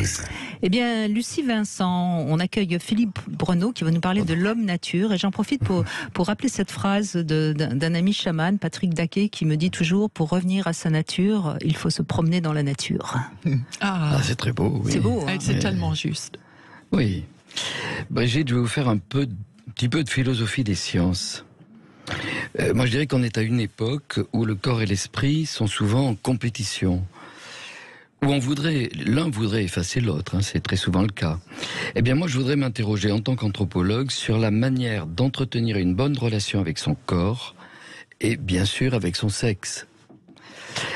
surprise. Eh bien, Lucie Vincent, on accueille Philippe Breneau qui va nous parler de l'homme nature. Et j'en profite pour rappeler cette phrase d'un ami chaman, Patrick Daquet, qui me dit toujours, pour revenir à sa nature, il faut se promener dans la nature. C'est très beau. Oui. C'est beau. Hein, c'est tellement juste. Oui. Brigitte, je vais vous faire un petit peu de philosophie des sciences. Moi, je dirais qu'on est à une époque où le corps et l'esprit sont souvent en compétition. Où l'un voudrait effacer l'autre, c'est très souvent le cas. Eh bien moi je voudrais m'interroger en tant qu'anthropologue sur la manière d'entretenir une bonne relation avec son corps et bien sûr avec son sexe.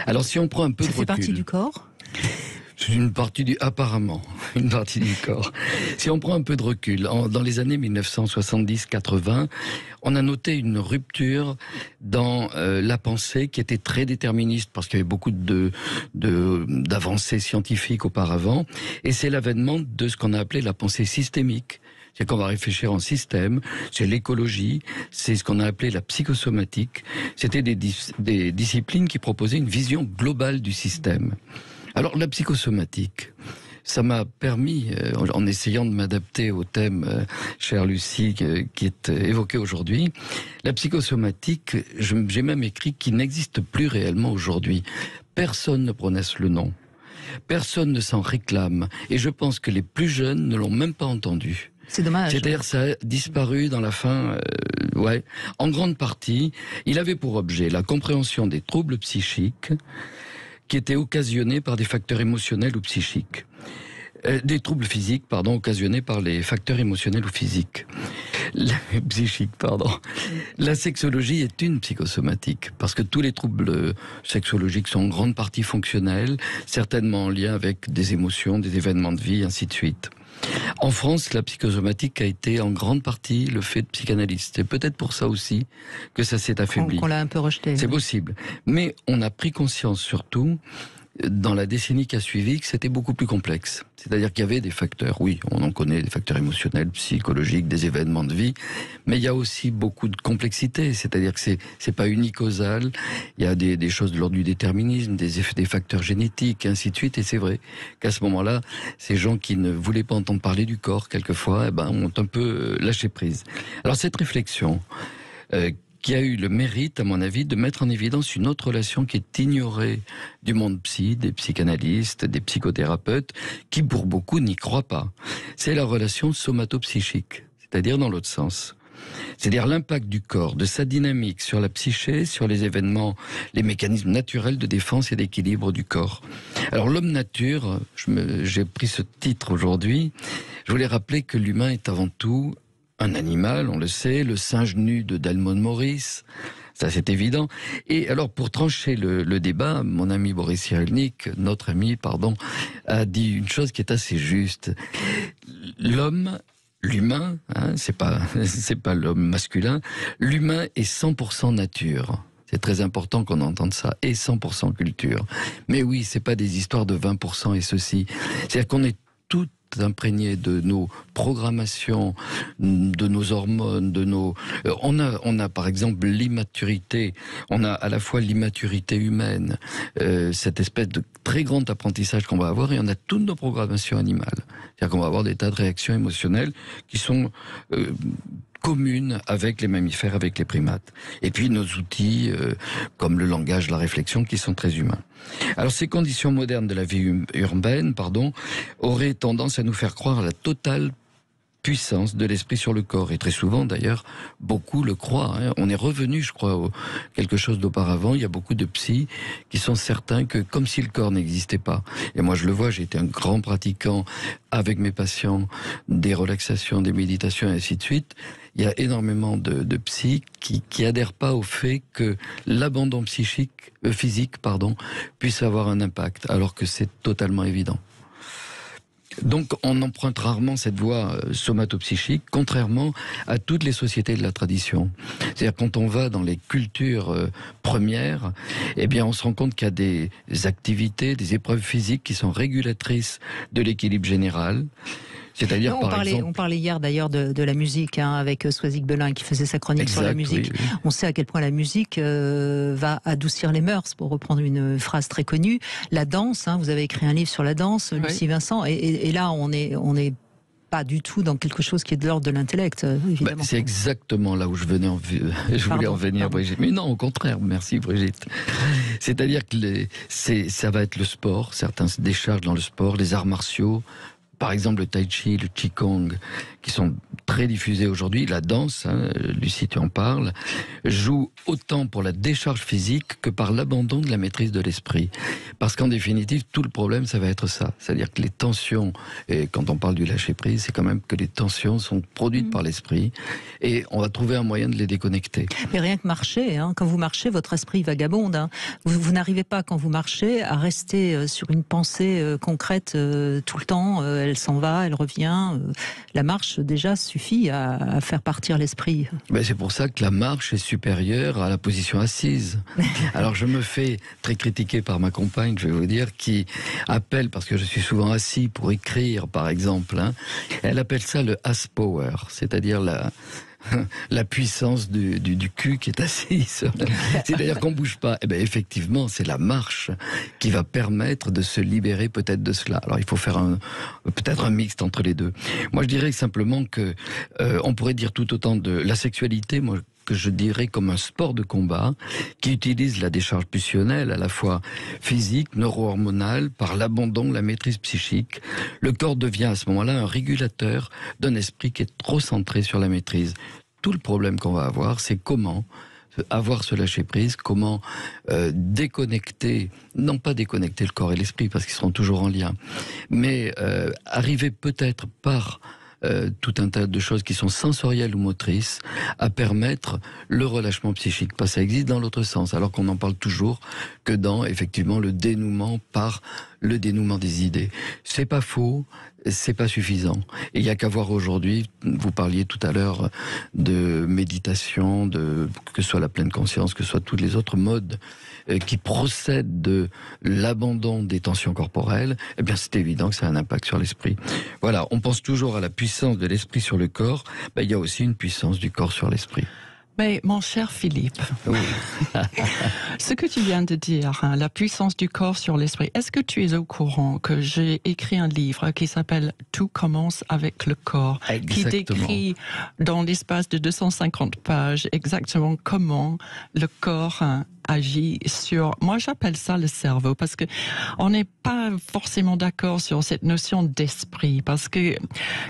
Alors si on prend un peu de recul... Ça fait partie du corps ? Apparemment, une partie du corps. Si on prend un peu de recul, dans les années 1970-80, on a noté une rupture dans la pensée qui était très déterministe parce qu'il y avait beaucoup d'avancées scientifiques auparavant, et c'est l'avènement de ce qu'on a appelé la pensée systémique. C'est qu'on va réfléchir en système, c'est l'écologie, c'est ce qu'on a appelé la psychosomatique. C'était des disciplines qui proposaient une vision globale du système. Alors la psychosomatique, ça m'a permis, en essayant de m'adapter au thème, chère Lucie, qui est évoqué aujourd'hui, la psychosomatique, j'ai même écrit qu'il n'existe plus réellement aujourd'hui. Personne ne prononce le nom, personne ne s'en réclame, et je pense que les plus jeunes ne l'ont même pas entendu. C'est dommage. C'est-à-dire ça a disparu dans la fin, en grande partie, il avait pour objet la compréhension des troubles psychiques, qui étaient occasionnés par des facteurs émotionnels ou psychiques. Des troubles physiques, occasionnés par les facteurs émotionnels ou physiques. La sexologie est une psychosomatique, parce que tous les troubles sexologiques sont en grande partie fonctionnels, certainement en lien avec des émotions, des événements de vie, ainsi de suite. En France, la psychosomatique a été en grande partie le fait de psychanalystes. C'est peut-être pour ça aussi que ça s'est affaibli. Qu'on l'a un peu rejeté. C'est possible. Mais on a pris conscience surtout, dans la décennie qui a suivi, que c'était beaucoup plus complexe. C'est-à-dire qu'il y avait des facteurs, oui, on en connaît, des facteurs émotionnels, psychologiques, des événements de vie, mais il y a aussi beaucoup de complexité, c'est-à-dire que c'est pas unicausal, il y a des choses de l'ordre du déterminisme, des facteurs génétiques, et ainsi de suite, et c'est vrai qu'à ce moment-là, ces gens qui ne voulaient pas entendre parler du corps, quelquefois, ont un peu lâché prise. Alors cette réflexion, qui a eu le mérite, à mon avis, de mettre en évidence une autre relation qui est ignorée du monde psy, des psychanalystes, des psychothérapeutes, qui pour beaucoup n'y croient pas. C'est la relation somatopsychique, c'est-à-dire dans l'autre sens. C'est-à-dire l'impact du corps, de sa dynamique sur la psyché, sur les événements, les mécanismes naturels de défense et d'équilibre du corps. Alors l'homme nature, j'ai pris ce titre aujourd'hui, je voulais rappeler que l'humain est avant tout un animal, on le sait, le singe nu de Dalmon Morris, ça c'est évident. Et alors pour trancher le débat, mon ami Boris Cyrulnik, notre ami, a dit une chose qui est assez juste. L'humain, c'est pas l'homme masculin, l'humain est 100% nature. C'est très important qu'on entende ça, et 100% culture. Mais oui, c'est pas des histoires de 20% et ceci. C'est-à-dire qu'on est tout imprégné de nos programmations, de nos hormones, on a par exemple l'immaturité, on a à la fois l'immaturité humaine, cette espèce de très grand apprentissage qu'on va avoir, et on a toutes nos programmations animales. C'est-à-dire qu'on va avoir des tas de réactions émotionnelles qui sont communes avec les mammifères, avec les primates. Et puis nos outils, comme le langage, la réflexion, qui sont très humains. Alors ces conditions modernes de la vie urbaine, auraient tendance à nous faire croire à la totale puissance de l'esprit sur le corps. Et très souvent, d'ailleurs, beaucoup le croient. On est revenu, je crois, à quelque chose d'auparavant. Il y a beaucoup de psys qui sont certains que, comme si le corps n'existait pas. Et moi, je le vois, j'ai été un grand pratiquant avec mes patients des relaxations, des méditations, et ainsi de suite. Il y a énormément de psys qui adhèrent pas au fait que l'abandon physique, puisse avoir un impact, alors que c'est totalement évident. Donc on emprunte rarement cette voie somatopsychique, contrairement à toutes les sociétés de la tradition. C'est-à-dire quand on va dans les cultures premières, on se rend compte qu'il y a des activités, des épreuves physiques qui sont régulatrices de l'équilibre général. C'est-à-dire, on parlait hier d'ailleurs de la musique, hein, avec Soisig Belin qui faisait sa chronique sur la musique. Oui. On sait à quel point la musique va adoucir les mœurs, pour reprendre une phrase très connue. La danse, hein, vous avez écrit un livre sur la danse, Lucie Vincent, et là on est pas du tout dans quelque chose qui est de l'ordre de l'intellect, évidemment. C'est exactement là où je voulais en venir, Brigitte. Mais non, au contraire, merci Brigitte. C'est-à-dire que ça va être le sport, certains se déchargent dans le sport, les arts martiaux, par exemple le tai chi, le qigong, qui sont très diffusés aujourd'hui. La danse, hein, Lucie, tu en parles, joue autant pour la décharge physique que par l'abandon de la maîtrise de l'esprit. Parce qu'en définitive, tout le problème, ça va être ça. C'est-à-dire que les tensions, et quand on parle du lâcher-prise, c'est quand même que les tensions sont produites par l'esprit, et on va trouver un moyen de les déconnecter. Mais rien que marcher, hein, quand vous marchez, votre esprit vagabonde. Hein. Vous n'arrivez pas, quand vous marchez, à rester sur une pensée concrète tout le temps. Elle s'en va, elle revient. La marche, déjà, suffit à faire partir l'esprit. Ben c'est pour ça que la marche est supérieure à la position assise. Alors je me fais très critiquer par ma compagne, je vais vous dire, qui appelle, parce que je suis souvent assis pour écrire, par exemple, hein, elle appelle ça le ass power, c'est-à-dire la puissance du cul qui est assis. C'est-à-dire qu'on bouge pas. Et bien effectivement, c'est la marche qui va permettre de se libérer peut-être de cela. Alors il faut faire peut-être un mixte entre les deux. Moi je dirais simplement que on pourrait dire tout autant de la sexualité, moi, que je dirais comme un sport de combat qui utilise la décharge pulsionnelle à la fois physique, neuro-hormonale, par l'abandon, la maîtrise psychique. Le corps devient à ce moment-là un régulateur d'un esprit qui est trop centré sur la maîtrise. Tout le problème qu'on va avoir, c'est comment avoir ce lâcher-prise, comment déconnecter, non pas déconnecter le corps et l'esprit parce qu'ils seront toujours en lien, mais arriver peut-être par tout un tas de choses qui sont sensorielles ou motrices à permettre le relâchement psychique. Parce que ça existe dans l'autre sens, alors qu'on en parle toujours que dans, effectivement, le dénouement par le dénouement des idées. C'est pas faux, c'est pas suffisant. Et il y a qu'à voir aujourd'hui, vous parliez tout à l'heure de méditation, que ce soit la pleine conscience, que ce soit tous les autres modes qui procèdent de l'abandon des tensions corporelles, eh bien c'est évident que ça a un impact sur l'esprit. Voilà, on pense toujours à la puissance de l'esprit sur le corps, ben, il y a aussi une puissance du corps sur l'esprit. Mais mon cher Philippe, oui. Ce que tu viens de dire, hein, la puissance du corps sur l'esprit, est-ce que tu es au courant que j'ai écrit un livre qui s'appelle « Tout commence avec le corps », qui décrit dans l'espace de 250 pages exactement comment le corps agit sur, moi j'appelle ça le cerveau, parce que on n'est pas forcément d'accord sur cette notion d'esprit, parce que,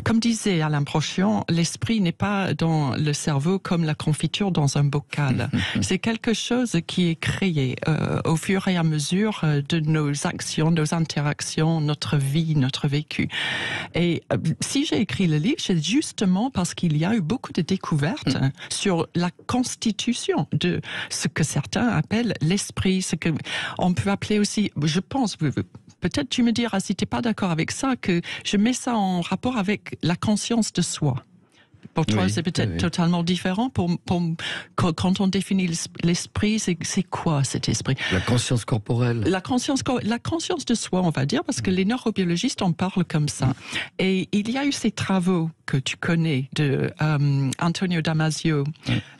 comme disait Alain Prochian, l'esprit n'est pas dans le cerveau comme la confiture dans un bocal. C'est quelque chose qui est créé au fur et à mesure de nos actions, nos interactions, notre vie, notre vécu. Et si j'ai écrit le livre, c'est justement parce qu'il y a eu beaucoup de découvertes sur la constitution de ce que certains appellent l'esprit, ce que on peut appeler aussi, je pense, peut-être tu me diras si tu n'es pas d'accord avec ça, que je mets ça en rapport avec la conscience de soi. Pour toi, oui, c'est peut-être totalement différent. Quand on définit l'esprit, c'est quoi cet esprit? La conscience corporelle. La conscience de soi, on va dire, parce que les neurobiologistes en parlent comme ça. Et il y a eu ces travaux que tu connais de Antonio Damasio,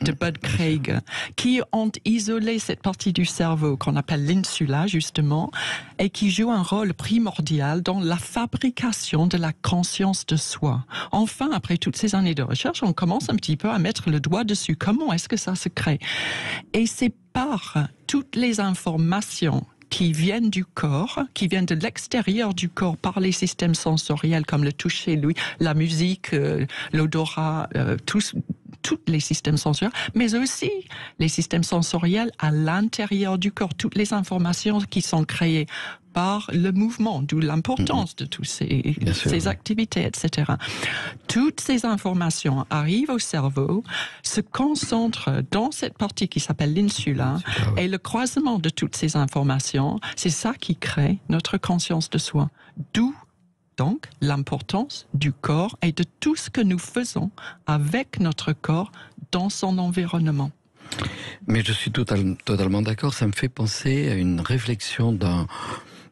de Bud Craig, qui ont isolé cette partie du cerveau qu'on appelle l'insula, justement, et qui joue un rôle primordial dans la fabrication de la conscience de soi. Enfin, après toutes ces années de recherche, on commence un petit peu à mettre le doigt dessus. Comment est-ce que ça se crée? Et c'est par toutes les informations qui viennent du corps, qui viennent de l'extérieur du corps par les systèmes sensoriels comme le toucher, la musique, l'odorat, tous les systèmes sensoriels, mais aussi les systèmes sensoriels à l'intérieur du corps, toutes les informations qui sont créées par le mouvement, d'où l'importance de toutes ces activités, etc. Toutes ces informations arrivent au cerveau, se concentrent dans cette partie qui s'appelle l'insula, et le croisement de toutes ces informations, c'est ça qui crée notre conscience de soi. D'où donc l'importance du corps et de tout ce que nous faisons avec notre corps dans son environnement. Mais je suis totalement d'accord, ça me fait penser à une réflexion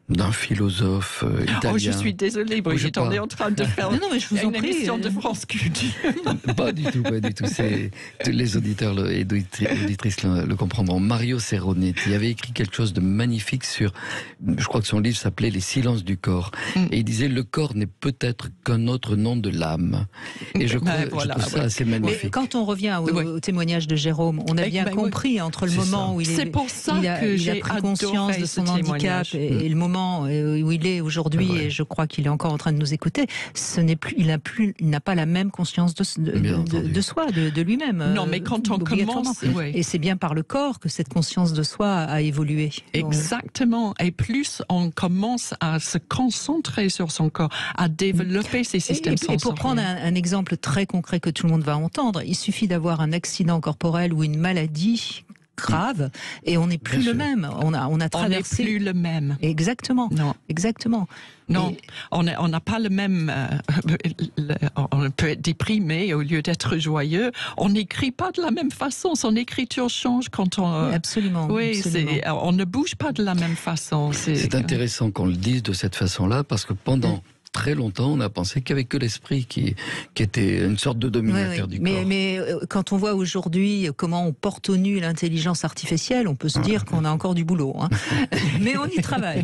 d'un philosophe italien. Oh, je suis désolée, Brigitte, on est en train de faire non, mais je vous en une prie. émission de France Culture. Pas du tout, pas du tout. Tous les auditeurs et auditrices le comprendront. Mario Serronetti avait écrit quelque chose de magnifique sur, je crois que son livre s'appelait Les silences du corps. Et il disait, le corps n'est peut-être qu'un autre nom de l'âme. Et je trouve ça assez magnifique. Mais quand on revient au témoignage de Jérôme, on a bien compris entre le moment où il a pris conscience de son handicap et le moment où il est aujourd'hui, et je crois qu'il est encore en train de nous écouter, il n'a pas la même conscience de soi, de lui-même. Non, mais quand on commence... Et c'est bien par le corps que cette conscience de soi a évolué. Exactement. Et plus on commence à se concentrer sur son corps, à développer ses systèmes sensoriels. Et pour prendre un exemple très concret que tout le monde va entendre, il suffit d'avoir un accident corporel ou une maladie grave et on n'est plus le même. On a traversé. On n'est plus le même. Exactement. Non. Exactement. Non, on n'a pas le même. On peut être déprimé au lieu d'être joyeux. On n'écrit pas de la même façon. Son écriture change quand on. Absolument. Oui, absolument. On ne bouge pas de la même façon. C'est intéressant qu'on le dise de cette façon-là parce que pendant très longtemps, on a pensé qu'il n'y avait que l'esprit qui était une sorte de dominateur du corps. Mais quand on voit aujourd'hui comment on porte au nu l'intelligence artificielle, on peut se dire qu'on a encore du boulot. Hein. Mais on y travaille.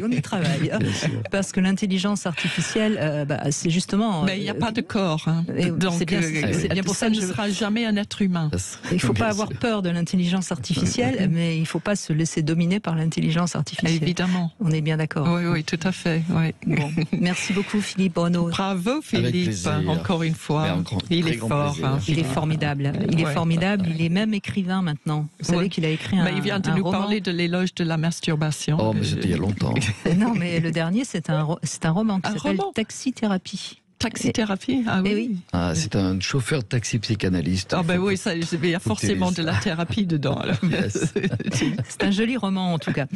Parce que l'intelligence artificielle, c'est justement... Mais il n'y a pas de corps. Hein. Donc, c'est bien pour ça que ne sera jamais un être humain. Il ne faut pas avoir peur de l'intelligence artificielle, mais il ne faut pas se laisser dominer par l'intelligence artificielle. Évidemment. On est bien d'accord. Oui, tout à fait. Oui. Bon. Merci beaucoup, Philippe Bruno. Bravo Philippe, encore une fois. Il est fort. Il est formidable. Il est formidable. Il est même écrivain maintenant. Vous savez qu'il a écrit un roman. Il vient de nous parler de l'éloge de la masturbation. Oh, mais c'était il y a longtemps. Non, mais le dernier, c'est un roman qui s'appelle Taxithérapie. Taxithérapie, ah oui. Ah, c'est un chauffeur de taxi psychanalyste. Ah ben oui, il y a forcément de la thérapie dedans. Yes. C'est un joli roman en tout cas.